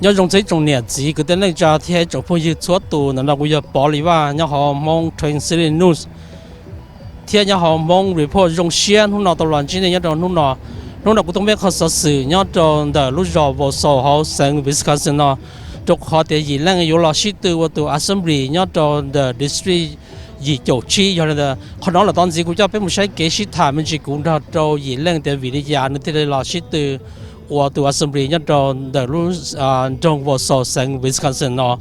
nhớ trong giấy trong nhà chỉ cái tên này cho thì trong phong như số tù nó bây giờ bỏ đi vào nhớ họ mong translate news thì nhớ họ mong report trong xuyên hôm nào tàu loạn chỉ này nhớ trong hôm nào cũngต้องbiết họ xử sự nhớ trong the lúc giờ vô số họ sang Wisconsin nó trong họ thì gì là người lo sĩ từ từ assembly nhớ trong the district gì chỗ chi cho nên là họ nói là tao chỉ cũng cho biết một số cái sĩ thà mình chỉ cũng cho trong gì lên để vì đi nhà nên thì lo sĩ từ我读 assembly 一种的路中我所生 Wisconsin 咯。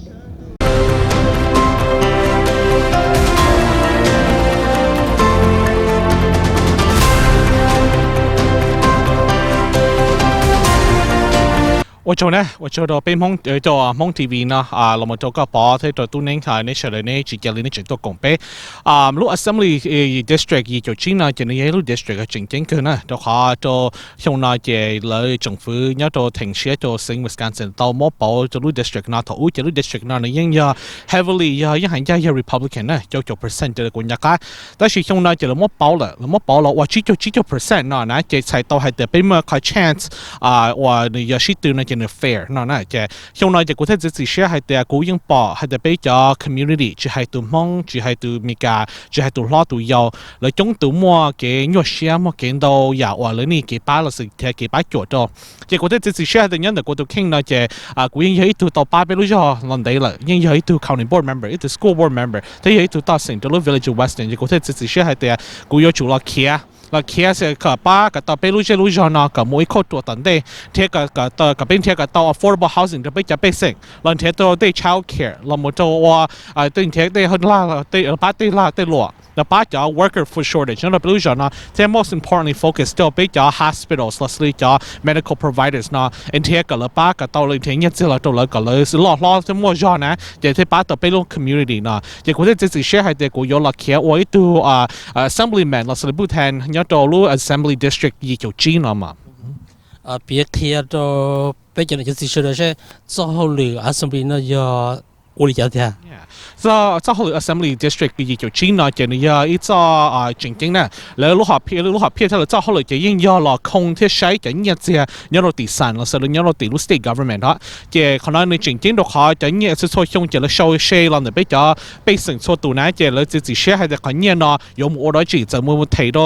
我做呢，我做到bên mong做mong TV 呢เรามา做個播ที่ตัวตู้นี้ค่ะในเฉลี่ยนี้จีเกลีนี่จะตัวกงเป้ลูก assembly district ยี่จุดจีน่ะจะในลูก district จริงๆคือนะตัวเขาตัวช่วงนั้นจะเลย政府เนี่ยตัว停止ตัว新 Wisconsin ตัวมอปอตัวลูก district นะตัวจะลูก district นะเนี่ยยัง heavily ยังหันยัง Republican นะจะ%จะกุญแจกันแต่是ช่วงนั้นจะมอปอละว่าจีจะ%นะจะใช้ตัวให้แต่เป็นเมื่อ chance ว่าเนี่ยสิตัวนั้นจะfair นั่นนะจะช่วงนั้นจะกูเทจะเชื่อให้แต่กูยังปอให้แต่ไปจาก community จะให้ตัวมองจะให้ตัวมีการจะให้ตัวล้อตัวยาวแล้วจงตัวมัวเกี่ยงเชื่อมัวเกี่ยงตัวอยากว่าเลยนี่เกี่ยป้าเราสิเกี่ยป้าจวดตัวจะกูเทจะเชื่อแต่ยังแต่กูตัวเข่งนะจะกูยังยังตัวต่อป้าไปรู้จักลอนเดย์เลยยังยังตัว county board member ตัว school board member ที่ยังตัวต่อสิ่งตัว village western จะกูเทจะเชื่อให้แต่กูยังจุดละเคียแล้วเคสกับป้ากับต่อไปรู้จักนะกับมวยโคตรตันเดเทียกับเป็นเทียกับต่อ affordable housing จะไปจะไปสิ่งแล้วเทียตัวได้ child care แล้วมันจะว่าตึงเทียได้หุ่นล่าได้ป้าได้ล่าได้หลวงแล้วป้าจะ worker for shortage นั่นเราไปรู้จักนะเทีย most importantly focus จะไปจะ hospitals แล้วจะ medical providers นะเทียกับแล้วป้ากับต่อเลยเทียเนี่ยจะเราตัวเลยกับเลยล้อจะมั่วจอนะจะเทียป้าต่อไปลง community นะจะกูจะเชื่อให้เด็กกูยอมละเคสว่าตัว assemblyman แล้วสรุปแทนตัวรู้ assembly district ยี่จุดจีน嘛别贴着北京的就是说的是做好了 assembly 那要我理解的。做好了 assembly district ยี่จุดจีนนะจะเนี่ยอี做จริงๆนะแล้วลูกหาเพียถ้าเรา做好了จะยิ่งยอเราคงที่ใช้จะเนี่ยจะเนี่ยเราติดสันเราสรุปเนี่ยเราติดรู้ state government ฮะจะขณะในจริงๆเราเขาจะเนี่ยจะช่วยช่วงจะเราช่วยเชื่อเราเนี่ยไปจะไปสิ่งช่วยตัวนั้นจะเราจะเชื่อให้แต่คนเนี่ยนะ有冇我哋自就冇睇到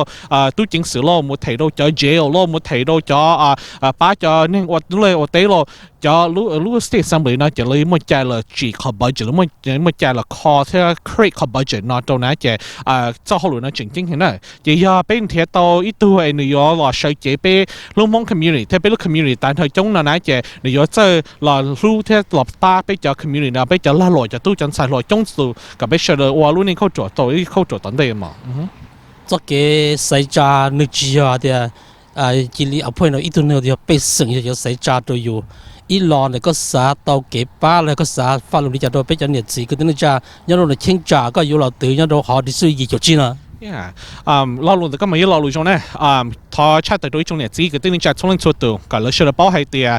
都警示咯冇睇到就 jail 咯冇睇到就把就呢我哋咯就รู้ state assembly นะจะเลยไม่ใจละจีขอบbudget ไม่ใจละคอที่ create ขอบ budget นะตรงนั้นจะ做好了นะจริงๆเห็นไหมจะอย่าเป็นเทียตัวอีตัวไอ้เนี่ยเราใช้จะไปลุงมอง community ถ้าเป็นลุง community แต่ถ้าจงนั้นจะเนี่ยจะเรารู้ที่เราป้าไปจาก community นะไปจากละหล่อจะตู้จันทร์หล่อจงสู่กับไปเชื่อว่ารู้นี่เขาจอดตัวเขาจอดตั้งแต่มา这个谁家你知啊的这里阿婆呢一顿呢就被省就谁家都有。一老那个啥到给巴那个啥法律里家都被人日子，个那家要弄的清价个有老对，要都好的是也就进了。เรารู้แต่ก็ไม่เรารู้จงเนี่ยทอชาติแต่โดยจงเนี่ยจีก็ต้องจัดช่วงสุดตัวก็เลยเชื่อป้าให้เตีย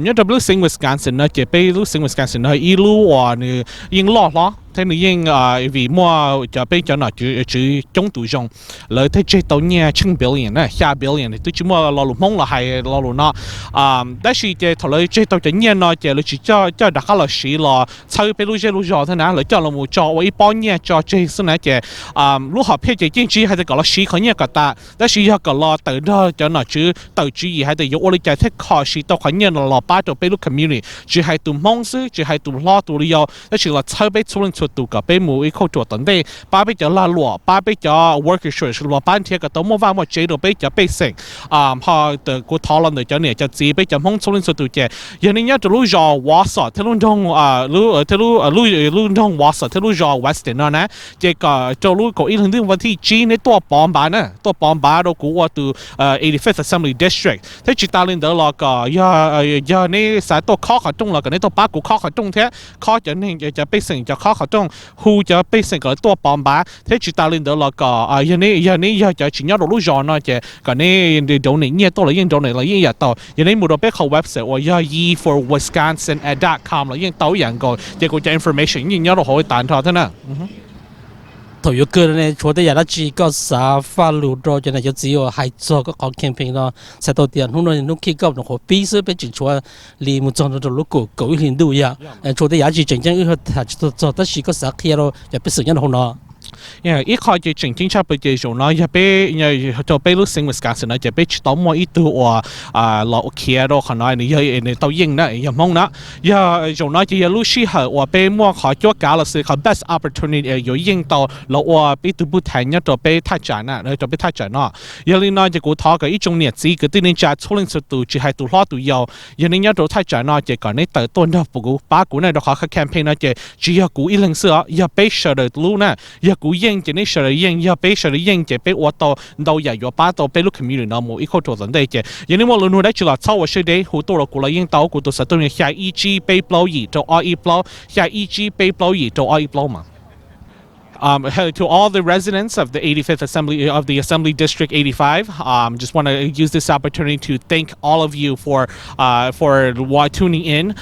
เนี่ยดับเบิลซิงวิสกันสินนะจะไปรู้ซิงวิสกันสินนะอีรู้ว่าเนี่ยยิงล้อthế này nhưng vì mua cho bây giờ nó chỉ chống tụ trong lời thế chế tàu nhà trăm billion này 100 billion thì tôi chỉ mua lo lụm mông là hay lo lụm nó đó là chế thầu lời chế tàu chính nhà nó chế lời chỉ cho đặc khác là chỉ là sau bây giờ thế nào lời cho là một cho với bao nhiêu cho chế số này chế lúc học hết chế chính trị hay là gọi là chỉ khó nhớ cả ta đó là gọi là từ đó cho nó chứ từ chỉ hay là有我哋解釋khó chỉ tàu khó nhớ là ba tàu bây giờ community chỉ hay tụ mông sư chỉ hay tụ lo tụ lý do đó là sau bây giờตัวกับเป็นมือเขาจวดตั้งแต่ป้าไปจะลาหลวป้าไปจะ worker shortage หลวป้าเทียกับตัวมั่วว่าเจโดไปจะไปสิ่งพอแต่กูท้อเราเนี่ยจะเนี่ยจะจีไปจะห้องส่งสุดตัวเจอย่างนี้จะรู้จอวอสต์ที่รู้ตรงรู้ตรงวอสต์ที่รู้จอ western นะเจก็จะรู้ก็อีกหนึ่งวันที่จีในตัวปอมบานะตัวปอมบาเรากูว่าตัว85th assembly district ที่จิตาลินเดอร์เราก็อย่าในสายตัวข้อขัดตรงเราก็ในตัวป้ากูข้อขัดตรงแท้ข้อจะเนี่ยจะไปสิ่งจะข้อขัดตรงหูจะไปสิ่งก็ตัวปอมบ้าเทจิตาลินเดอร์เราก็อย่างนี้จะชิ้นยอดรู้จอนะเจก็นี่เดี๋ยวนี้เนี่ยตัวเลยยังเดี๋ยวนี้เรายังอยากต่ออย่างนี้มุดไปเข้าเว็บไซต์ว่า yeeforwisconsin.com เรายังต่ออย่างก็เจก็จะ information ยังยอดเราหอยตานทอดเท่านั้น thổi yêu cơ này chúa đây là chỉ có xã pha lù rồi cho nên chỉ có hai chỗ có con campaign đó sẽ đầu tiên hôm nay lúc khi có nó có bí số bên chỉ chúa li một trong đó lúc cổ hình đủ ya chúa đây là chỉ chính chính ư thật cho tất chỉ có xã kia rồi ya biết sự nhân hôm đó ít khỏi chỉ chỉnh chính chấp bây giờ nó giờ bé cho bé lúc sinh Wisconsin nó giờ bé chỉ tóm mỗi ítตัวlọ kia đó khả năng này giờ này tàu yên đó giờ mong đó giờ rồi nó chỉ lúc xí hở và bé mua khỏi chỗ cả là sự có best opportunity giờ yên tàu lọ và bé từ bút thành nhá cho bé thay trả nè cho bé thay trả nó giờ nên nó chỉ cố tháo cái ít trong nhiệt gì cái tin nên trả số lượng số tụ chỉ hai tụ lo tụ giàu giờ nên nhớ cho thay trả nó chỉ còn này tới tuần đó phụ ba cú này đó khó cái campaign nó chỉ giờ cú Yee Leng sữa giờ bé sợ đời luôn nè giờ cú yên chỉ nên sợ đời yên giờ bé sợ đời yên chỉ bé ở tàu đâu giờ giờ ba tàu bé lúc community nó mua ít khâu thổ dẫn đây chỉ giờ nên mọi người đấy chỉ là sau ở đây hữu tổ là cú là yên tàu cú tổ sẽ tôi này下一季被包移就爱一包下一季被包移就爱一包嘛。To all the residents of the 85th Assembly of the Assembly District 85, just want to use this opportunity to thank all of you for tuning in.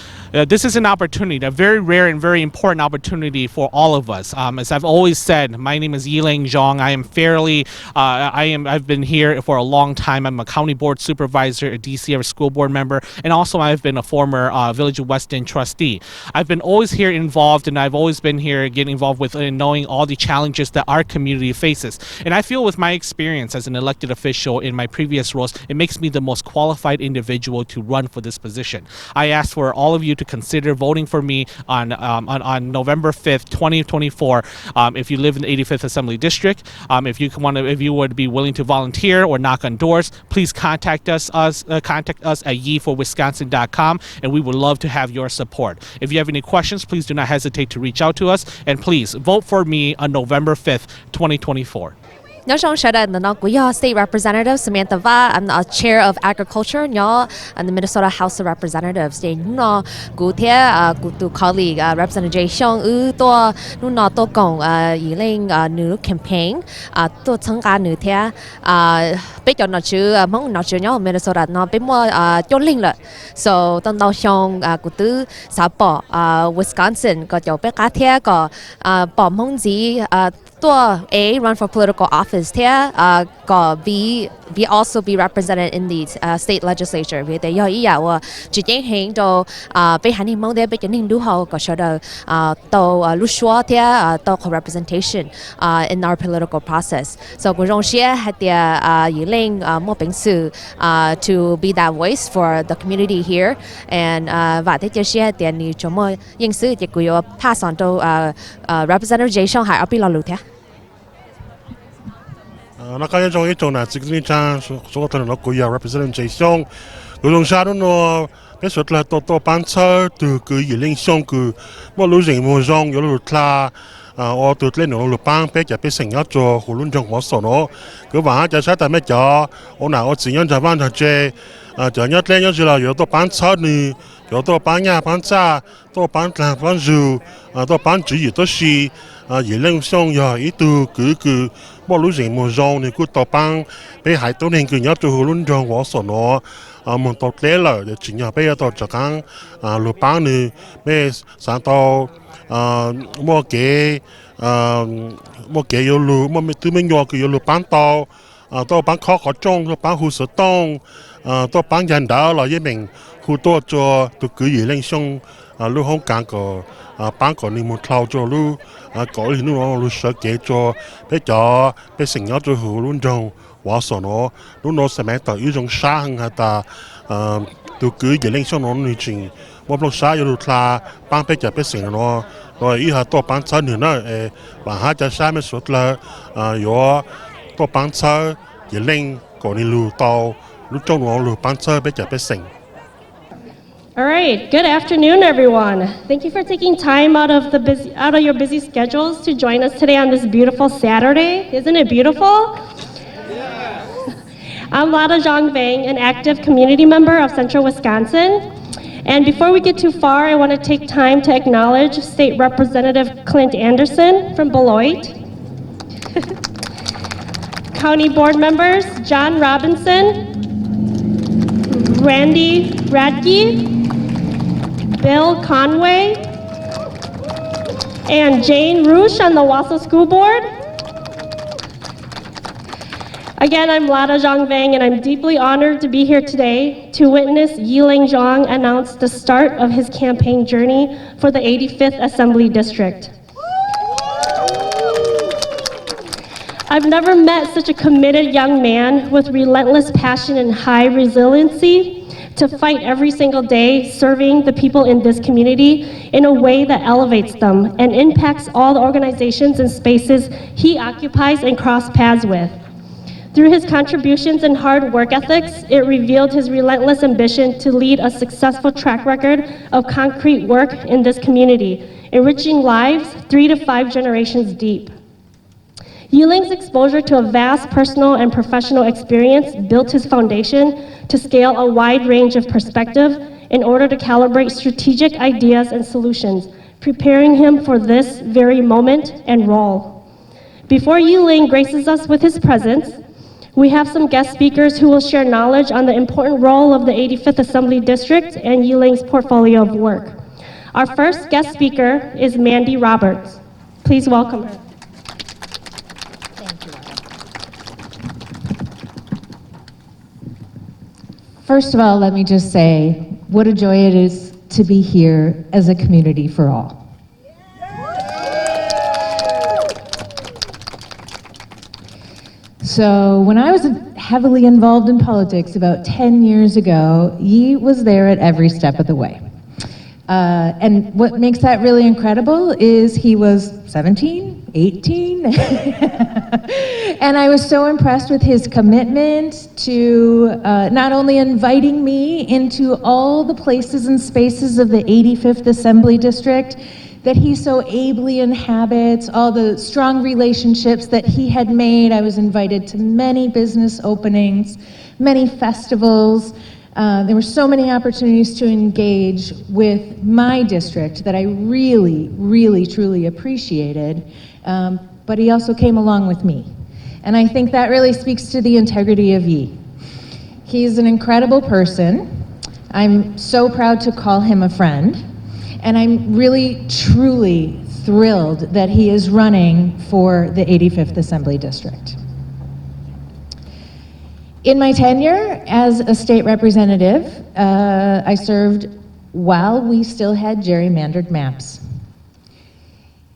This is an opportunity, a very rare and very important opportunity for all of us. As I've always said, my name is Yee Leng Xiong. I am fairly, I've been here for a long time. I'm a county board supervisor, a DCF school board member, and also I've been a former Village of West End trustee. I've been always here involved, and I've always been here getting involved with knowing all the challenges that our community faces. And I feel with my experience as an elected official in my previous roles, it makes me the most qualified individual to run for this position. I ask for all of you to consider voting for me on November 5th, 2024. If you live in the 85th Assembly District, if you would be willing to volunteer or knock on doors, please contact us at yeeforwisconsin.com, and we would love to have your support. If you have any questions, please do not hesitate to reach out to us, and please vote for me on November 5th, 2024. Nhớ trong sở đại nó của State Representative Samantha Va, I'm the Chair of Agriculture nhớ in the Minnesota House of Representatives. Để nó của thế của tu colleague Representative Yee Xiong to nó to cùng Yee Leng nữ campaign to tham gia nữ thế bây giờ nó chưa mong nó chưa nhớ Minnesota nó bây mua cho linh rồi. So tận đầu Xiong của tu xã bỏ Wisconsin có cho bây cá thế có bỏ mong gì to run for political office thế có be also be represented in the state legislature vì thế giờ ý là chỉ chính hiện đồ bây hành hình mong để bây giờ hình đủ hậu có sở đời tàu lúc xưa thế tàu có representation in our political process. So của trong xe hay là Yee Leng mua bình sự to be that voice for the community here, and và thế chơi xe thì nhiều chỗ mua hình sự thì cũng pass on to Representative Yee Xiong hay ở bên lò thế. nó có trong cái chỗ này chỉ cái trang số tiền nó của Representative Yee Xiong, rồi trong sau đó nó cái số là to bán车 từ cái Yee Leng Xiong cái mỗi lúc gì mỗi rong有lúc là ở từ lên nó lúc bán béจะไปsinh nhật cho hồ luân trong số nó cái vảจะใช้แต่ไม่จ่อở nào ở chỉ nhânจะbán thật chếจะnhật lên nhật là 有多bán车呢有多bán nhà bán cha多bán làng bán rượu多bán chỉ gì都是Yee Leng Xiong giờ ý từ cái mỗi lúc gì mỗi rong thì cứ to bán bé hải tổ nên cứ nhớ cho hồ luân trong số nó một tàu lẻ rồi để chỉ nhớ bây giờ tàu cho căng lúc bán này bây sáng tàu mua cái yêu lù mua từ mình nhỏ cái yêu lù bán tàu tàu bán khó trông tàu bán hồ sơ tông tàu bán dàn đảo là với mình hồ to cho tụi cứ Yee Leng Xiong lúc không càng có bán có nên một thao cho lúc có thì nó lúc sợ kể cho bây giờ bây sinh nhật cho hồ luôn trong hóa số nó lúc nó sẽ mang tới ý trong xã hàng hay ta tụi cứ Yee Leng Xiong nó như trình một lúc xã yêu lúc là bán bây giờ bây sinh nó rồi ý là to bán车nữa nó và hai cha xã mới xuất là có to bán车Yee Leng có nên lưu tàu lúc trong nó lưu bán车bây giờ bây sinh. All right, good afternoon, everyone. Thank you for taking time out of your busy schedules to join us today on this beautiful Saturday. Isn't it beautiful? Yeah. I'm Lada Zhang Vang, an active community member of Central Wisconsin. And before we get too far, I want to take time to acknowledge State Representative Clint Anderson from Beloit, County Board members John Robinson, Radtke, Bill Conway, and Jane Roosh on the Wausau School Board. Again, I'm Lada Zhangvang, and I'm deeply honored to be here today to witness Yee Leng Xiong announce the start of his campaign journey for the 85th Assembly District. I've never met such a committed young man with relentless passion and high resiliency to fight every single day, serving the people in this community in a way that elevates them and impacts all the organizations and spaces he occupies and cross paths with. Through his contributions and hard work ethics, it revealed his relentless ambition to lead a successful track record of concrete work in this community, enriching lives 3 to 5 generations deep. Yee Leng's exposure to a vast personal and professional experience built his foundation to scale a wide range of perspective in order to calibrate strategic ideas and solutions, preparing him for this very moment and role. Before Yee Leng graces us with his presence, we have some guest speakers who will share knowledge on the important role of the 85th Assembly District and Yee Leng's portfolio of work. Our first guest speaker is Mandy Roberts. Please welcome her. First of all, let me just say what a joy it is to be here as a community for all. So when I was heavily involved in politics about 10 years ago, Yee was there at every step of the way. And what makes that really incredible is he was 17, 18, and I was so impressed with his commitment to not only inviting me into all the places and spaces of the 85th Assembly District that he so ably inhabits, all the strong relationships that he had made. I was invited to many business openings, many festivals. There were so many opportunities to engage with my district that I really, really, truly appreciated, but he also came along with me. And I think that really speaks to the integrity of Yee. He's an incredible person. I'm so proud to call him a friend, and I'm really, truly thrilled that he is running for the 85th Assembly District. In my tenure as a state representative, I served while we still had gerrymandered maps.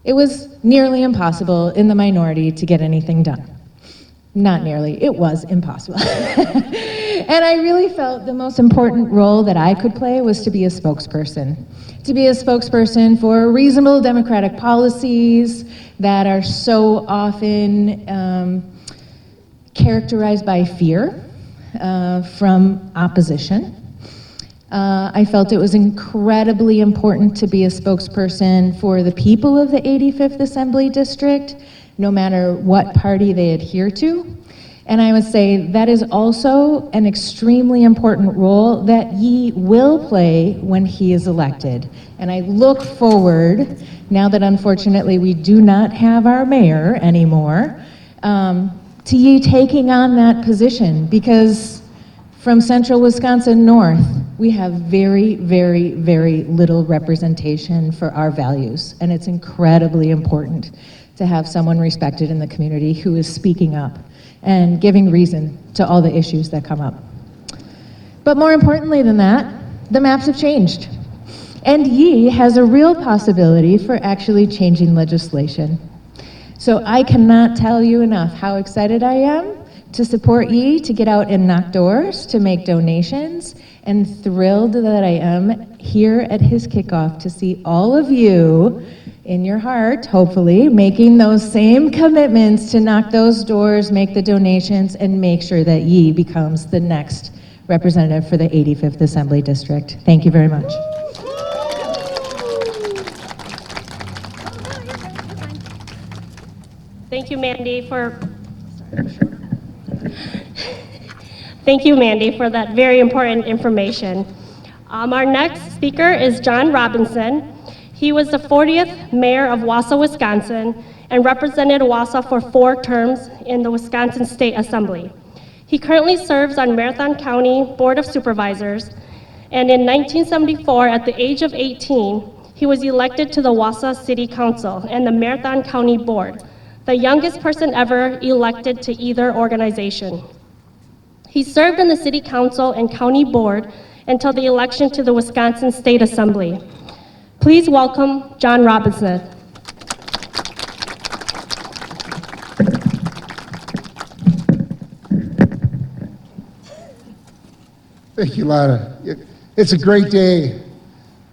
It was nearly impossible in the minority to get anything done. Not nearly, it was impossible. And I really felt the most important role that I could play was to be a spokesperson. To be a spokesperson for reasonable democratic policies that are so often characterized by fear from opposition. I felt it was incredibly important to be a spokesperson for the people of the 85th Assembly District, no matter what party they adhere to. And I would say that is also an extremely important role that Yee will play when he is elected. And I look forward, now that unfortunately we do not have our mayor anymore, to Yee taking on that position, because from central Wisconsin north, we have very, very, very little representation for our values, and it's incredibly important to have someone respected in the community who is speaking up and giving reason to all the issues that come up. But more importantly than that, the maps have changed, and Yee has a real possibility for actually changing legislation. So I cannot tell you enough how excited I am to support Yee, to get out and knock doors, to make donations, and thrilled that I am here at his kickoff to see all of you in your heart, hopefully, making those same commitments to knock those doors, make the donations, and make sure that Yee becomes the next representative for the 85th Assembly District. Thank you very much. Thank you, Mandy, for Thank you, Mandy, for that very important information. Our next speaker is John Robinson. He was the 40th mayor of Wausau, Wisconsin, and represented Wausau for 4 terms in the Wisconsin State Assembly. He currently serves on Marathon County Board of Supervisors, and in 1974, at the age of 18, he was elected to the Wausau City Council and the Marathon County Board. the youngest person ever elected to either organization. He served on the City Council and County Board until the election to the Wisconsin State Assembly. Please welcome John Robinson. Thank you, Lotta. It's a great day.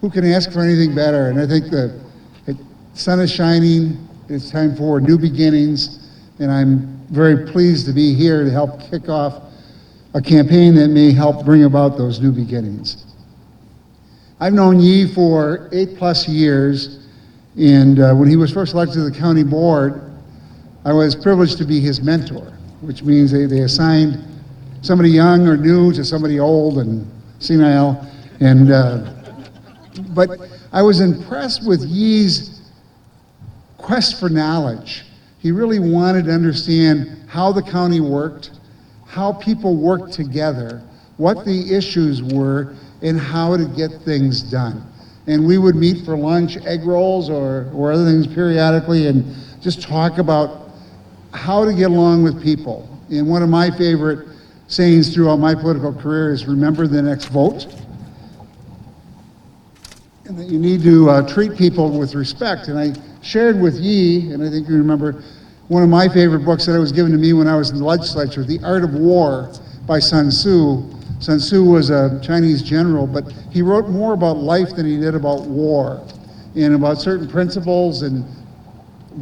Who can ask for anything better? And I think the sun is shining. It's time for new beginnings. And I'm very pleased to be here to help kick off a campaign that may help bring about those new beginnings. I've known Yee for 8+ years. And when he was first elected to the county board, I was privileged to be his mentor, which means they assigned somebody young or new to somebody old and senile. And, but I was impressed with Yee's quest for knowledge. He really wanted to understand how the county worked, how people worked together, what the issues were, and how to get things done. And we would meet for lunch, egg rolls or other things periodically, and just talk about how to get along with people. And one of my favorite sayings throughout my political career is remember the next vote. And that you need to treat people with respect. And I shared with Yee, and I think you remember, one of my favorite books that was given to me when I was in the legislature, The Art of War by Sun Tzu. Sun Tzu was a Chinese general, but he wrote more about life than he did about war, and about certain principles and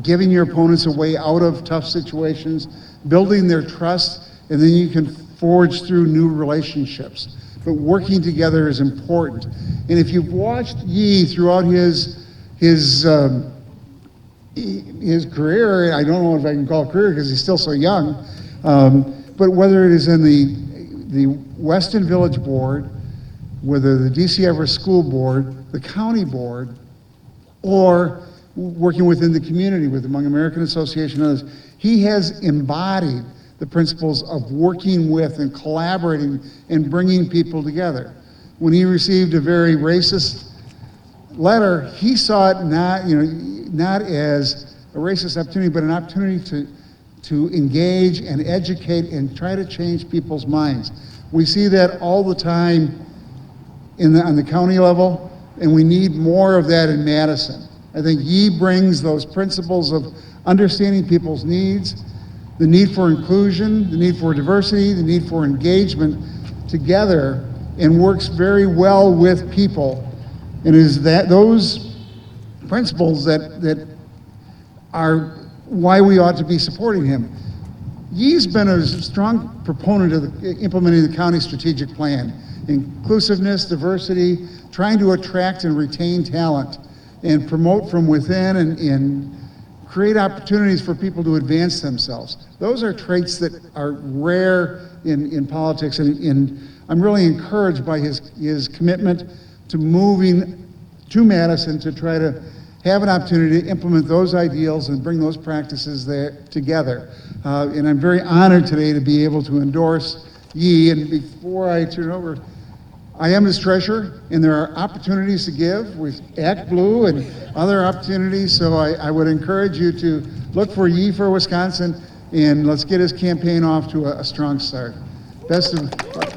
giving your opponents a way out of tough situations, building their trust, and then you can forge through new relationships. But working together is important. And if you've watched Yee throughout his career, I don't know if I can call it career because he's still so young, but whether it is in the Weston Village Board, whether the DC Everest School Board, the County Board, or working within the community with the Hmong American Association and others, he has embodied the principles of working with and collaborating and bringing people together. When he received a very racist letter, he saw it not as a racist opportunity, but an opportunity to engage and educate and try to change people's minds. We see that all the time on the county level, and we need more of that in Madison. I think Yee brings those principles of understanding people's needs, the need for inclusion, the need for diversity, the need for engagement together, and works very well with people. And it is that those principles that are why we ought to be supporting him. Yee's been a strong proponent of implementing the county strategic plan, inclusiveness, diversity, trying to attract and retain talent, and promote from within and create opportunities for people to advance themselves. Those are traits that are rare in politics, and I'm really encouraged by his commitment to moving to Madison to try to have an opportunity to implement those ideals and bring those practices there together. And I'm very honored today to be able to endorse Yee. And before I turn it over, I am his treasurer, and there are opportunities to give with Act Blue and other opportunities. So I would encourage you to look for Yee for Wisconsin, and let's get his campaign off to a strong start. Best of luck.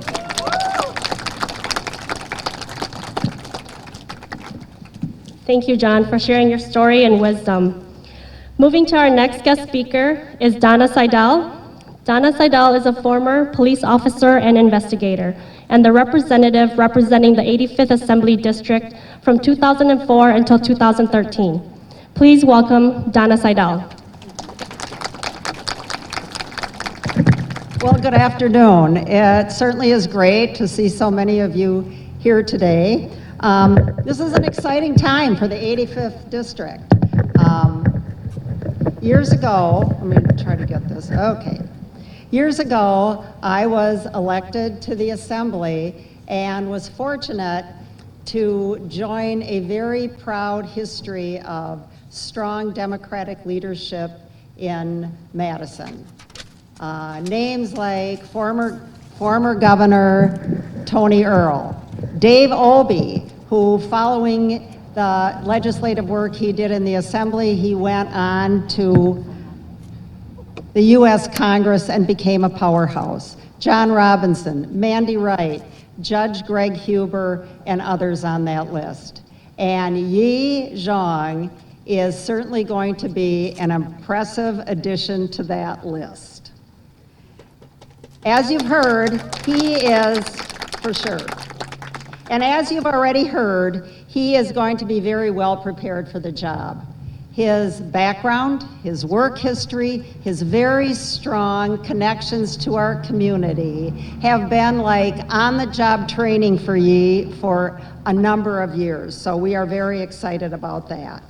Thank you, John, for sharing your story and wisdom. Moving to our next guest speaker is Donna Seidel. Donna Seidel is a former police officer and investigator, and the representative representing the 85th Assembly District from 2004 until 2013. Please welcome Donna Seidel. Well, good afternoon. It certainly is great to see so many of you here today. This is an exciting time for the 85th District. Years ago, let me try to get this, okay. Years ago, I was elected to the Assembly and was fortunate to join a very proud history of strong Democratic leadership in Madison. Names like former Governor Tony Earl, Dave Obey, who following the legislative work he did in the Assembly, he went on to the U.S. Congress and became a powerhouse. John Robinson, Mandy Wright, Judge Greg Huber, and others on that list. And Yee Leng is certainly going to be an impressive addition to that list. As you've heard, he is, for sure. And as you've already heard, he is going to be very well prepared for the job. His background, his work history, his very strong connections to our community have been like on-the-job training for Yee for a number of years. So we are very excited about that.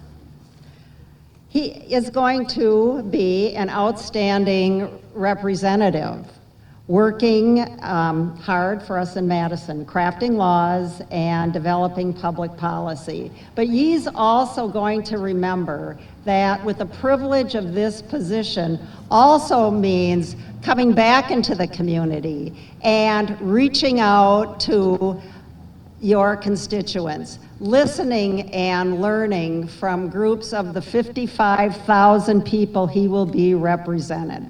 He is going to be an outstanding representative, working hard for us in Madison, crafting laws and developing public policy. But Yee's also going to remember that with the privilege of this position also means coming back into the community and reaching out to your constituents, listening and learning from groups of the 55,000 people he will be representing.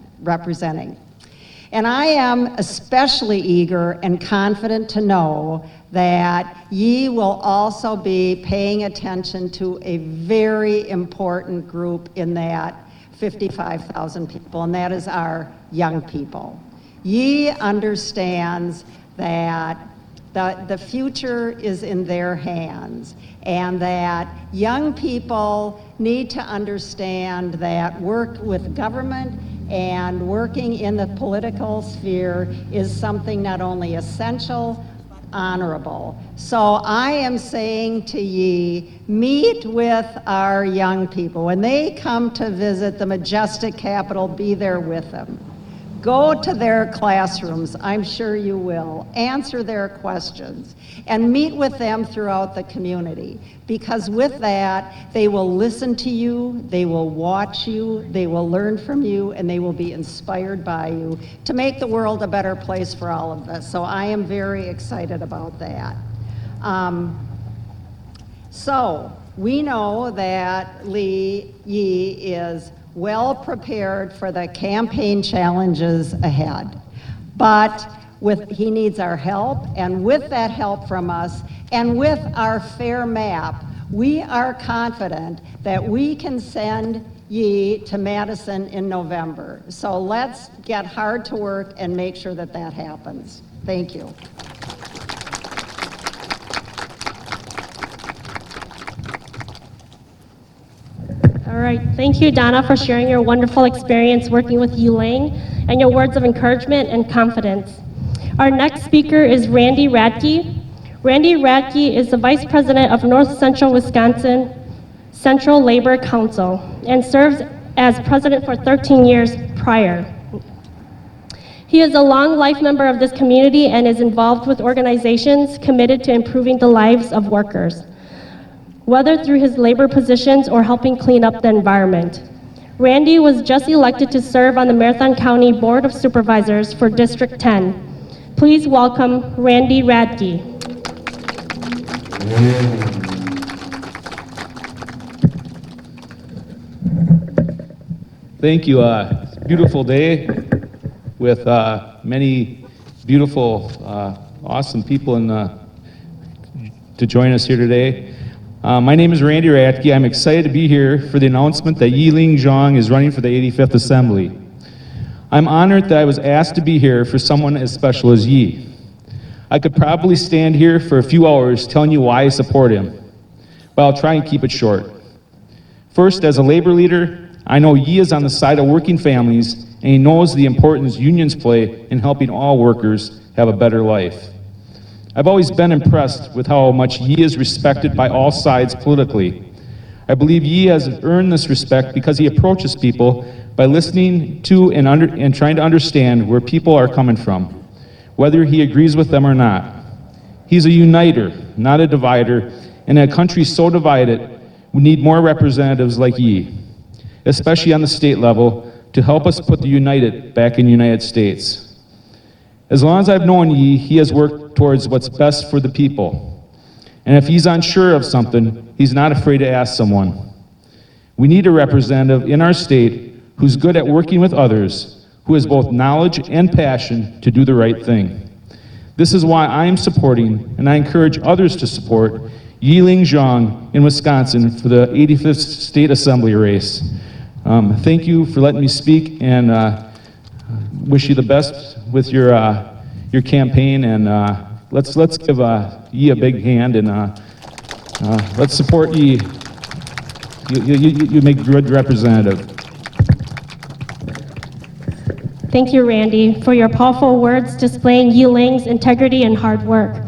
And I am especially eager and confident to know that Yee will also be paying attention to a very important group in that 55,000 people, and that is our young people. Yee understands that the future is in their hands, and that young people need to understand that work with government and working in the political sphere is something not only essential, honorable. So I am saying to Yee, meet with our young people. When they come to visit the majestic Capitol, be there with them. Go to their classrooms, I'm sure you will. Answer their questions and meet with them throughout the community, because with that, they will listen to you, they will watch you, they will learn from you, and they will be inspired by you to make the world a better place for all of us. So I am very excited about that. So we know that Yee is well prepared for the campaign challenges ahead. But he needs our help, and with that help from us, and with our fair map, we are confident that we can send Yee to Madison in November. So let's get hard to work and make sure that that happens. Thank you. All right, thank you, Donna, for sharing your wonderful experience working with Yee Leng and your words of encouragement and confidence. Our next speaker is Randy Radtke. Randy Radtke is the Vice President of North Central Wisconsin Central Labor Council and serves as president for 13 years prior. He is a long life member of this community and is involved with organizations committed to improving the lives of workers, whether through his labor positions or helping clean up the environment. Randy was just elected to serve on the Marathon County Board of Supervisors for District 10. Please welcome Randy Radtke. Thank you. It's a beautiful day with many beautiful, awesome people to join us here today. My name is Randy Radtke. I'm excited to be here for the announcement that Yee Leng Xiong is running for the 85th Assembly. I'm honored that I was asked to be here for someone as special as Yee. I could probably stand here for a few hours telling you why I support him, but I'll try and keep it short. First, as a labor leader, I know Yee is on the side of working families, and he knows the importance unions play in helping all workers have a better life. I've always been impressed with how much Yee is respected by all sides politically. I believe Yee has earned this respect because he approaches people by listening to and trying to understand where people are coming from, whether he agrees with them or not. He's a uniter, not a divider, and in a country so divided, we need more representatives like Yee, especially on the state level, to help us put the united back in the United States. As long as I've known Yee, he has worked towards what's best for the people. And if he's unsure of something, he's not afraid to ask someone. We need a representative in our state who's good at working with others, who has both knowledge and passion to do the right thing. This is why I am supporting, and I encourage others to support, Yee Leng Xiong in Wisconsin for the 85th State Assembly race. Thank you for letting me speak, and wish you the best with your campaign, and let's give Yee a big hand, and let's support Yee. You make a good representative. Thank you, Randy, for your powerful words displaying Yee Leng's integrity and hard work.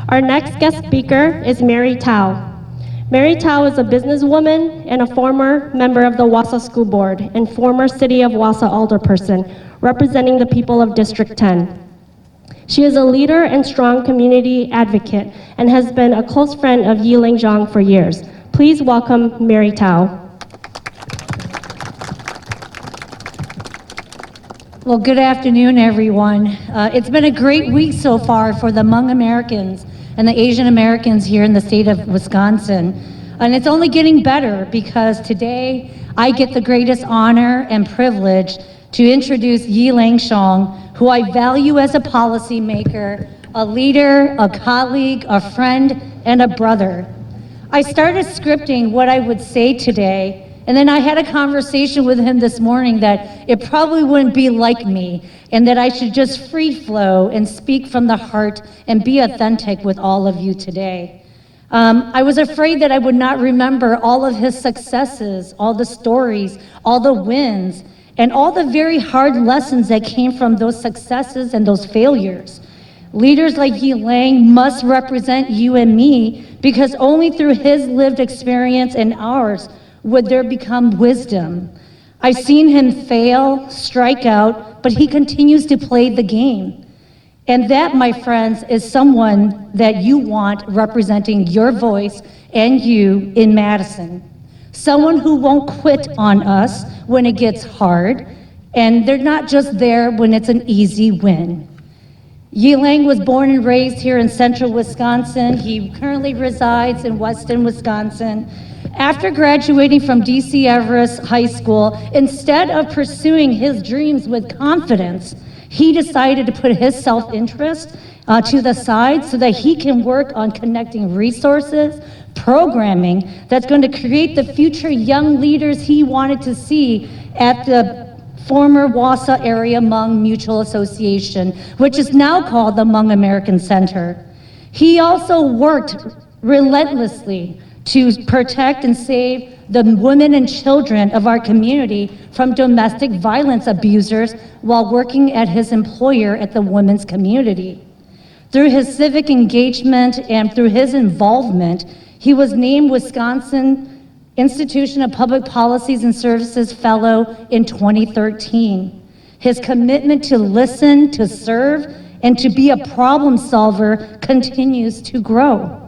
Our next guest speaker is Mary Thao. Mary Thao is a businesswoman and a former member of the Wausau School Board and former City of Wausau alderperson, representing the people of District 10. She is a leader and strong community advocate and has been a close friend of Yee Leng Xiong for years. Please welcome Mary Thao. Well, good afternoon, everyone. It's been a great week so far for the Hmong Americans and the Asian Americans here in the state of Wisconsin. And it's only getting better because today I get the greatest honor and privilege to introduce Yee Leng Xiong, who I value as a policymaker, a leader, a colleague, a friend, and a brother. I started scripting what I would say today, and then I had a conversation with him this morning that it probably wouldn't be like me, and that I should just free flow and speak from the heart and be authentic with all of you today. I was afraid that I would not remember all of his successes, all the stories, all the wins, and all the very hard lessons that came from those successes and those failures. Leaders like Yee Leng must represent you and me, because only through his lived experience and ours would there become wisdom. I've seen him fail, strike out, but he continues to play the game. And that, my friends, is someone that you want representing your voice and you in Madison. Someone who won't quit on us when it gets hard, and they're not just there when it's an easy win. Yee Leng was born and raised here in central Wisconsin. He currently resides in Weston, Wisconsin. After graduating from DC Everest High School, instead of pursuing his dreams with confidence, he decided to put his self-interest to the side so that he can work on connecting resources, programming that's going to create the future young leaders he wanted to see at the former Wausau Area Hmong Mutual Association, which is now called the Hmong American Center. He also worked relentlessly to protect and save the women and children of our community from domestic violence abusers while working at his employer at the women's community. Through his civic engagement and through his involvement, he was named Wisconsin Institution of Public Policies and Services Fellow in 2013. His commitment to listen, to serve, and to be a problem solver continues to grow.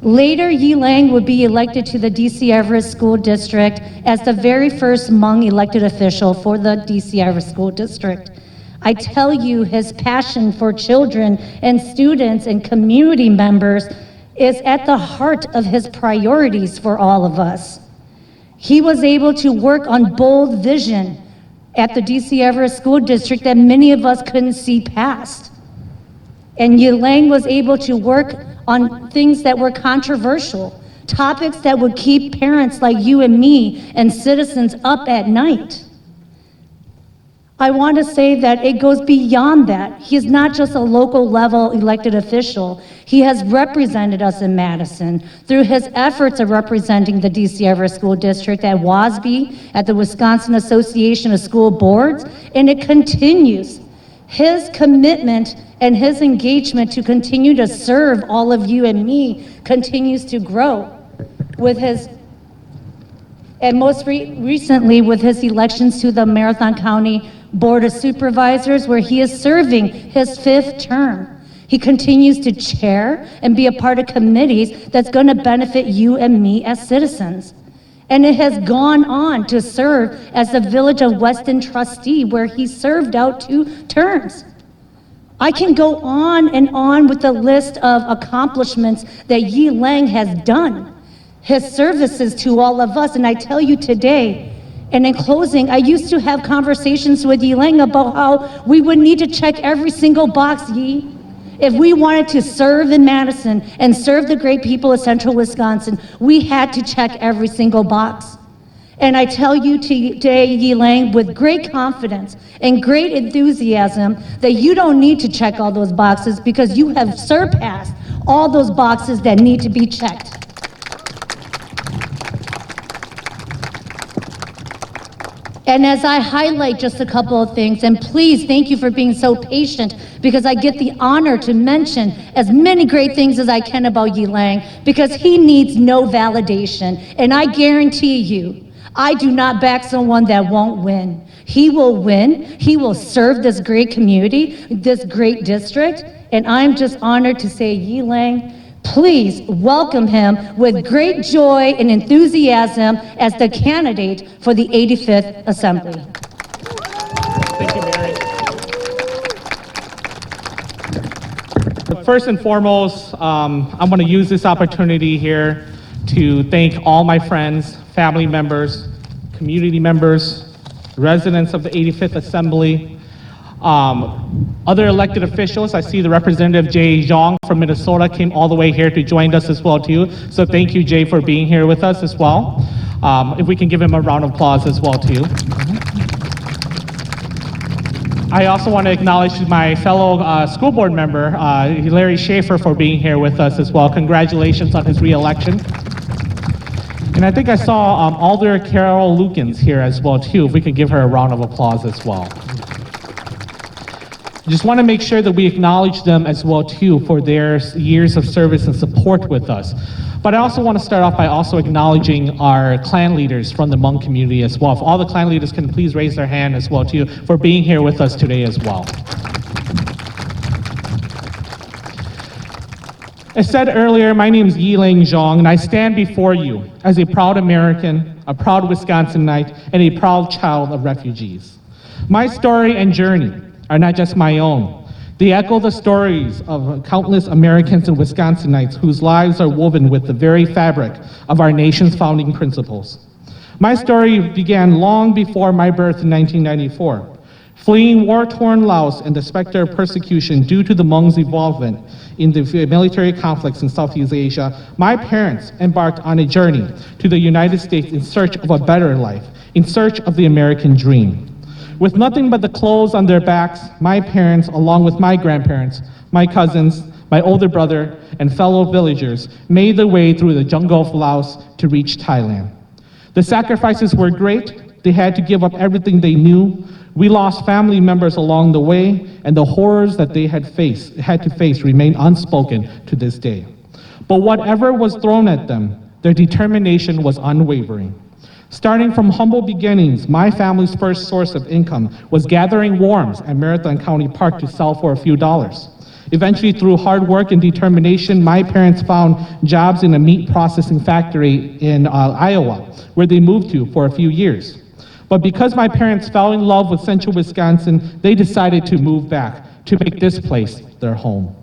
Later, Yee Leng would be elected to the DC Everest School District as the very first Hmong elected official for the DC Everest School District. I tell you, his passion for children and students and community members is at the heart of his priorities for all of us. He was able to work on bold vision at the DC Everest School District that many of us couldn't see past. And Yee Leng was able to work on things that were controversial, topics that would keep parents like you and me and citizens up at night. I want to say that it goes beyond that. He is not just a local level elected official. He has represented us in Madison through his efforts of representing the DC Everest School District at WASB, at the Wisconsin Association of School Boards, and it continues. His commitment and his engagement to continue to serve all of you and me continues to grow with his, and most recently with his elections to the Marathon County Board of Supervisors, where he is serving his 5th term. He continues to chair and be a part of committees that's going to benefit you and me as citizens. And it has gone on to serve as the Village of Weston trustee, where he served out 2 terms. I can go on and on with the list of accomplishments that Yee Leng has done, his services to all of us, and I tell you today, And in closing, I used to have conversations with Yee Leng about how we would need to check every single box, Yee. If we wanted to serve in Madison and serve the great people of central Wisconsin, we had to check every single box. And I tell you today, Yee Leng, with great confidence and great enthusiasm, that you don't need to check all those boxes because you have surpassed all those boxes that need to be checked. And as I highlight just a couple of things, and please thank you for being so patient, because I get the honor to mention as many great things as I can about Yee Leng, because he needs no validation. And I guarantee you, I do not back someone that won't win. He will win. He will serve this great community, this great district. And I'm just honored to say, Yee Leng, please welcome him with great joy and enthusiasm as the candidate for the 85th Assembly. Thank you, Mary. But first and foremost, I'm going to use this opportunity here to thank all my friends, family members, community members, residents of the 85th Assembly, other elected officials. I see the representative Jay Xiong from Minnesota came all the way here to join us as well too. So thank you, Jay, for being here with us as well. If we can give him a round of applause as well too. I also want to acknowledge my fellow school board member, Larry Schaefer, for being here with us as well. Congratulations on his re-election. And I think I saw Alder Carol Lukens here as well too. If we could give her a round of applause as well. Just want to make sure that we acknowledge them as well too for their years of service and support with us. But I also want to start off by also acknowledging our clan leaders from the Hmong community as well. If all the clan leaders can please raise their hand as well too for being here with us today as well. As said earlier, my name is Yee Leng Xiong, and I stand before you as a proud American, a proud Wisconsinite, and a proud child of refugees. My story and journey are not just my own. They echo the stories of countless Americans and Wisconsinites whose lives are woven with the very fabric of our nation's founding principles. My story began long before my birth in 1994. Fleeing war-torn Laos and the specter of persecution due to the Hmong's involvement in the military conflicts in Southeast Asia, my parents embarked on a journey to the United States in search of a better life, in search of the American dream. With nothing but the clothes on their backs, my parents, along with my grandparents, my cousins, my older brother, and fellow villagers, made their way through the jungle of Laos to reach Thailand. The sacrifices were great. They had to give up everything they knew. We lost family members along the way, and the horrors that they had to face remain unspoken to this day. But whatever was thrown at them, their determination was unwavering. Starting from humble beginnings, my family's first source of income was gathering worms at Marathon County Park to sell for a few dollars. Eventually, through hard work and determination, my parents found jobs in a meat processing factory in Iowa, where they moved to for a few years. But because my parents fell in love with central Wisconsin, they decided to move back to make this place their home.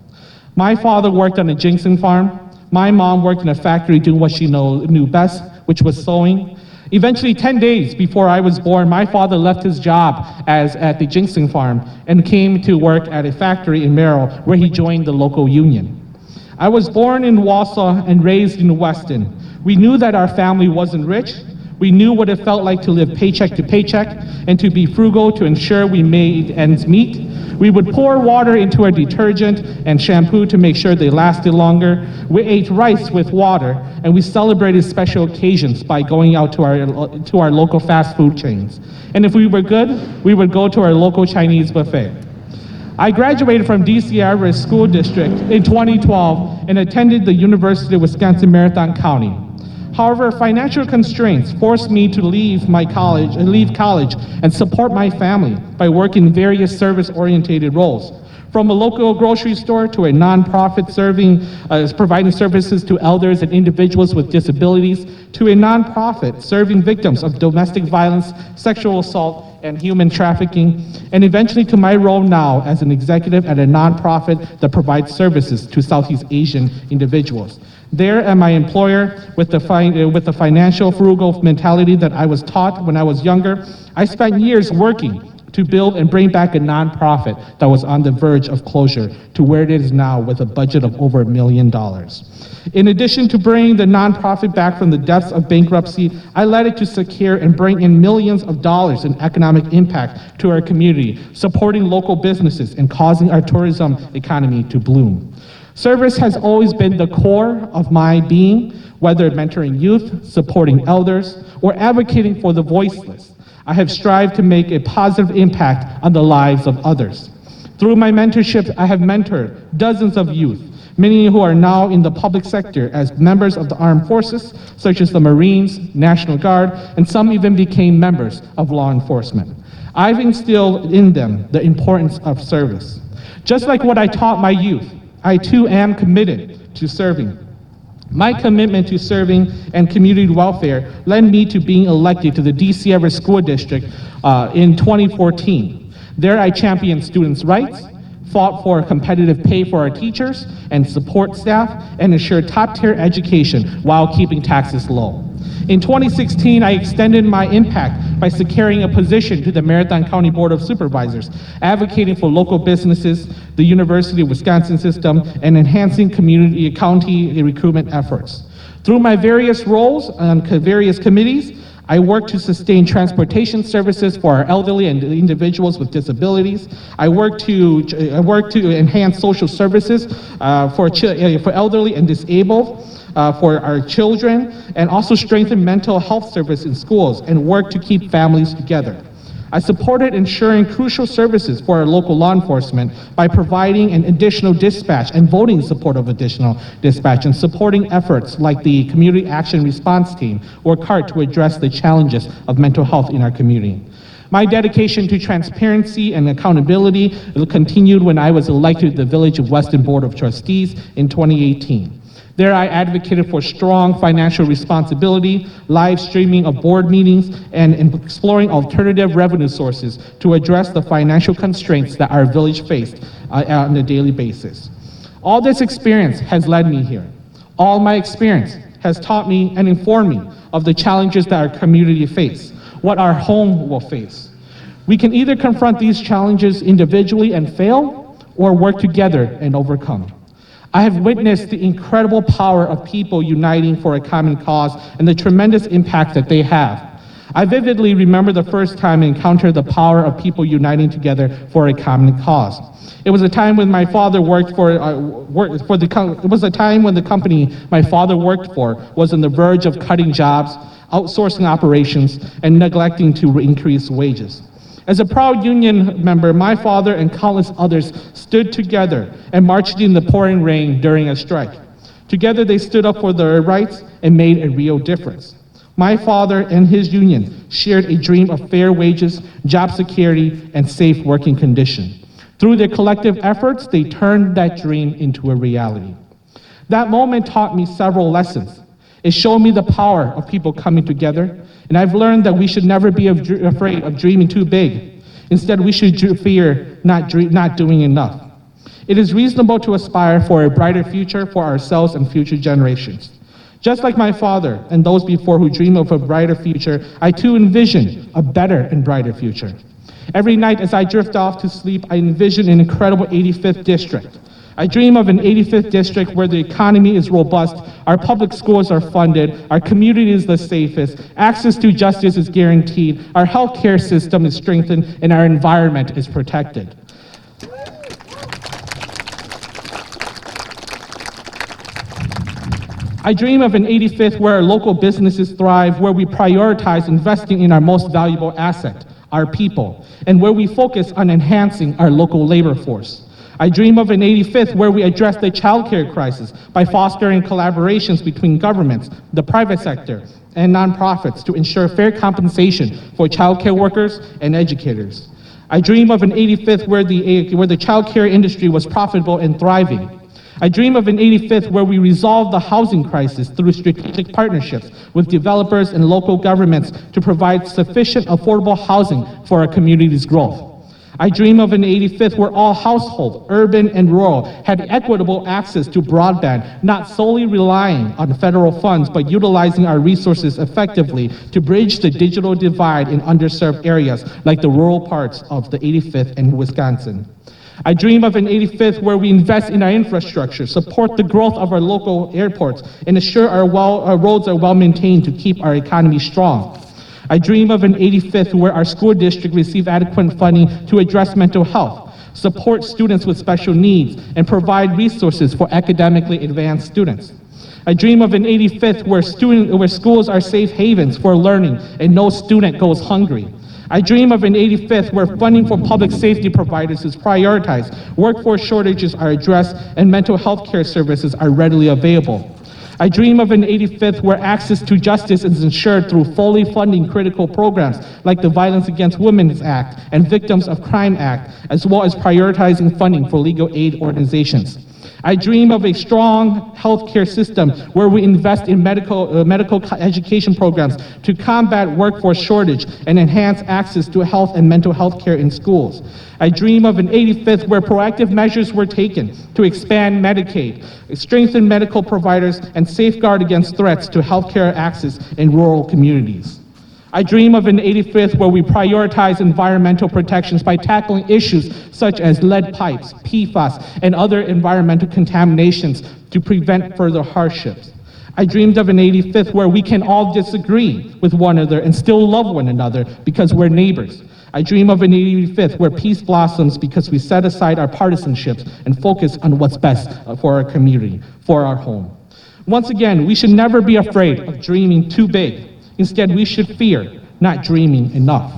My father worked on a ginseng farm. My mom worked in a factory doing what she knew best, which was sewing. Eventually, 10 days before I was born, my father left his job at the ginseng farm and came to work at a factory in Merrill, where he joined the local union. I was born in Wausau and raised in Weston. We knew that our family wasn't rich. We knew what it felt like to live paycheck to paycheck and to be frugal to ensure we made ends meet. We would pour water into our detergent and shampoo to make sure they lasted longer. We ate rice with water, and we celebrated special occasions by going out to our local fast food chains. And if we were good, we would go to our local Chinese buffet. I graduated from DC Everett School District in 2012 and attended the University of Wisconsin Marathon County. However, financial constraints forced me to leave college and support my family by working various service-oriented roles, from a local grocery store to a nonprofit providing services to elders and individuals with disabilities, to a nonprofit serving victims of domestic violence, sexual assault, and human trafficking, and eventually to my role now as an executive at a nonprofit that provides services to Southeast Asian individuals. There at my employer, with the financial frugal mentality that I was taught when I was younger, I spent years working to build and bring back a nonprofit that was on the verge of closure to where it is now with a budget of over $1 million. In addition to bringing the nonprofit back from the depths of bankruptcy, I led it to secure and bring in millions of dollars in economic impact to our community, supporting local businesses and causing our tourism economy to bloom. Service has always been the core of my being, whether mentoring youth, supporting elders, or advocating for the voiceless. I have strived to make a positive impact on the lives of others. Through my mentorship, I have mentored dozens of youth, many who are now in the public sector as members of the armed forces, such as the Marines, National Guard, and some even became members of law enforcement. I've instilled in them the importance of service. Just like what I taught my youth, I too am committed to serving. My commitment to serving and community welfare led me to being elected to the DC Everett School District in 2014. There I championed students' rights, fought for competitive pay for our teachers and support staff, and ensured top-tier education while keeping taxes low. In 2016, I extended my impact by securing a position to the Marathon County Board of Supervisors, advocating for local businesses, the University of Wisconsin system, and enhancing county recruitment efforts. Through my various roles on various committees, I work to sustain transportation services for our elderly and individuals with disabilities. I work to enhance social services for elderly and disabled, for our children, and also strengthen mental health service in schools and work to keep families together. I supported ensuring crucial services for our local law enforcement by providing an additional dispatch and voting support of additional dispatch and supporting efforts like the Community Action Response Team or CART to address the challenges of mental health in our community. My dedication to transparency and accountability continued when I was elected to the Village of Weston Board of Trustees in 2018. There I advocated for strong financial responsibility, live streaming of board meetings, and exploring alternative revenue sources to address the financial constraints that our village faced on a daily basis. All this experience has led me here. All my experience has taught me and informed me of the challenges that our community face, what our home will face. We can either confront these challenges individually and fail, or work together and overcome. I have witnessed the incredible power of people uniting for a common cause and the tremendous impact that they have. I vividly remember the first time I encountered the power of people uniting together for a common cause. It was a time when my father worked for, it was a time when the company my father worked for was on the verge of cutting jobs, outsourcing operations, and neglecting to increase wages. As a proud union member, my father and countless others stood together and marched in the pouring rain during a strike. Together they stood up for their rights and made a real difference. My father and his union shared a dream of fair wages, job security, and safe working conditions. Through their collective efforts, they turned that dream into a reality. That moment taught me several lessons. It showed me the power of people coming together, and I've learned that we should never be afraid of dreaming too big. Instead, we should fear not doing enough. It is reasonable to aspire for a brighter future for ourselves and future generations. Just like my father and those before who dream of a brighter future, I too envision a better and brighter future. Every night as I drift off to sleep, I envision an incredible 85th district. I dream of an 85th district where the economy is robust, our public schools are funded, our community is the safest, access to justice is guaranteed, our healthcare system is strengthened, and our environment is protected. I dream of an 85th where our local businesses thrive, where we prioritize investing in our most valuable asset, our people, and where we focus on enhancing our local labor force. I dream of an 85th where we address the childcare crisis by fostering collaborations between governments, the private sector, and nonprofits to ensure fair compensation for childcare workers and educators. I dream of an 85th where the childcare industry was profitable and thriving. I dream of an 85th where we resolve the housing crisis through strategic partnerships with developers and local governments to provide sufficient affordable housing for our community's growth. I dream of an 85th where all households, urban and rural, had equitable access to broadband, not solely relying on federal funds, but utilizing our resources effectively to bridge the digital divide in underserved areas like the rural parts of the 85th and Wisconsin. I dream of an 85th where we invest in our infrastructure, support the growth of our local airports, and ensure our roads are well maintained to keep our economy strong. I dream of an 85th where our school district receive adequate funding to address mental health, support students with special needs, and provide resources for academically advanced students. I dream of an 85th where schools are safe havens for learning and no student goes hungry. I dream of an 85th where funding for public safety providers is prioritized, workforce shortages are addressed, and mental health care services are readily available. I dream of an 85th where access to justice is ensured through fully funding critical programs like the Violence Against Women Act and Victims of Crime Act, as well as prioritizing funding for legal aid organizations. I dream of a strong healthcare system where we invest in medical education programs to combat workforce shortage and enhance access to health and mental health care in schools. I dream of an 85th where proactive measures were taken to expand Medicaid, strengthen medical providers, and safeguard against threats to healthcare access in rural communities. I dream of an 85th where we prioritize environmental protections by tackling issues such as lead pipes, PFAS, and other environmental contaminations to prevent further hardships. I dreamed of an 85th where we can all disagree with one another and still love one another because we're neighbors. I dream of an 85th where peace blossoms because we set aside our partisanships and focus on what's best for our community, for our home. Once again, we should never be afraid of dreaming too big. Instead, we should fear not dreaming enough.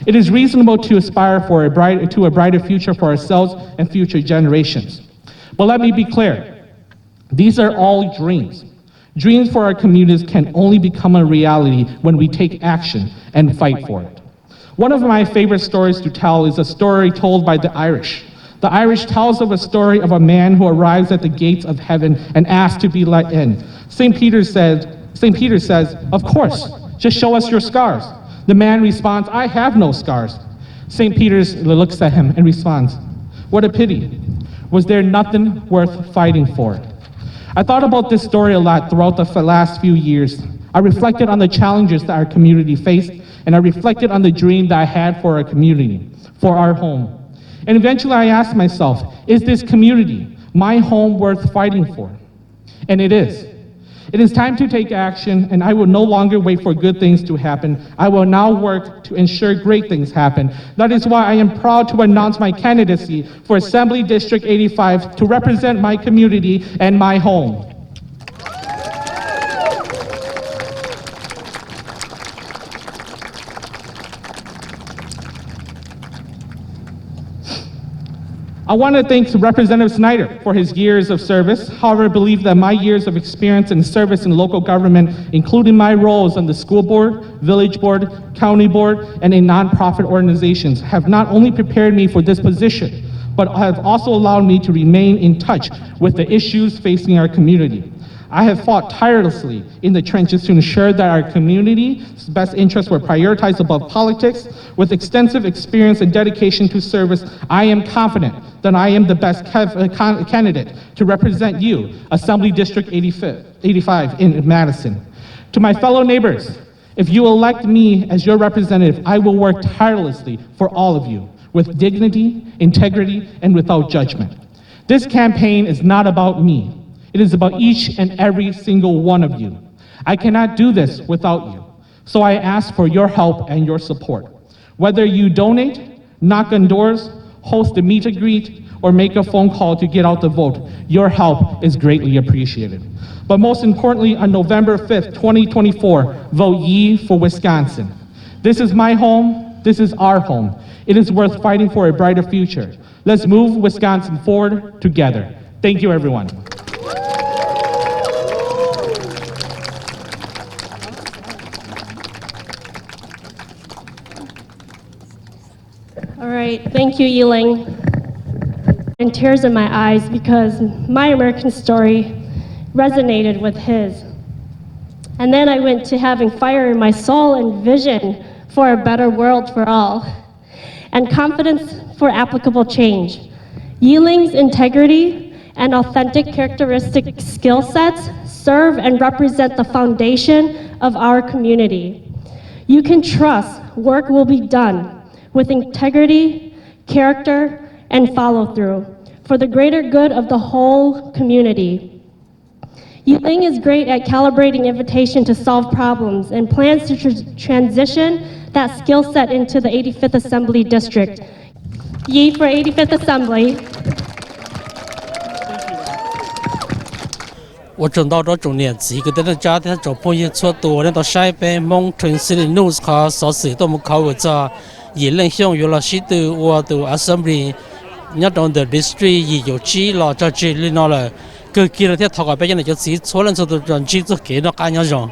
It is reasonable to aspire to a brighter future for ourselves and future generations. But let me be clear, these are all dreams. Dreams for our communities can only become a reality when we take action and fight for it. One of my favorite stories to tell is a story told by the Irish. The Irish tells of a story of a man who arrives at the gates of heaven and asks to be let in. St. Peter says, "Of course, just show us your scars." The man responds, "I have no scars." St. Peter looks at him and responds, "What a pity. Was there nothing worth fighting for?" I thought about this story a lot throughout the last few years. I reflected on the challenges that our community faced, and I reflected on the dream that I had for our community, for our home. And eventually I asked myself, is this community, my home, worth fighting for? And it is. It is time to take action, and I will no longer wait for good things to happen. I will now work to ensure great things happen. That is why I am proud to announce my candidacy for Assembly District 85 to represent my community and my home. I want to thank Representative Snyder for his years of service. However, I believe that my years of experience and service in local government, including my roles on the school board, village board, county board, and in nonprofit organizations, have not only prepared me for this position, but have also allowed me to remain in touch with the issues facing our community. I have fought tirelessly in the trenches to ensure that our community's best interests were prioritized above politics. With extensive experience and dedication to service, I am confident that I am the best candidate to represent you, Assembly District 85 in Madison. To my fellow neighbors, if you elect me as your representative, I will work tirelessly for all of you with dignity, integrity, and without judgment. This campaign is not about me. It is about each and every single one of you. I cannot do this without you. So I ask for your help and your support. Whether you donate, knock on doors, host a meet and greet, or make a phone call to get out the vote, your help is greatly appreciated. But most importantly, on November 5th, 2024, vote Yee for Wisconsin. This is my home. This is our home. It is worth fighting for a brighter future. Let's move Wisconsin forward together. Thank you, everyone. All right, thank you, Yee Leng. And tears in my eyes because my American story resonated with his. And then I went to having fire in my soul and vision for a better world for all. and confidence for applicable change. Yee Leng's integrity and authentic characteristic skill sets serve and represent the foundation of our community. You can trust work will be done with integrity, character, and follow-through for the greater good of the whole community. Yee Leng is great at calibrating invitation to solve problems and plans to transition that skill set into the 85th Assembly District. Yee for 85th Assembly. 我准到这中年级，个在家庭做朋友做多，那到下一辈蒙城市的 news 卡所时都没考过着，Yee Leng Xiong 有了许多我都 assembly， 你到的 district 也有几了，这这里那了，个几了天头个别人就自己错了，就都让几就给那干样样。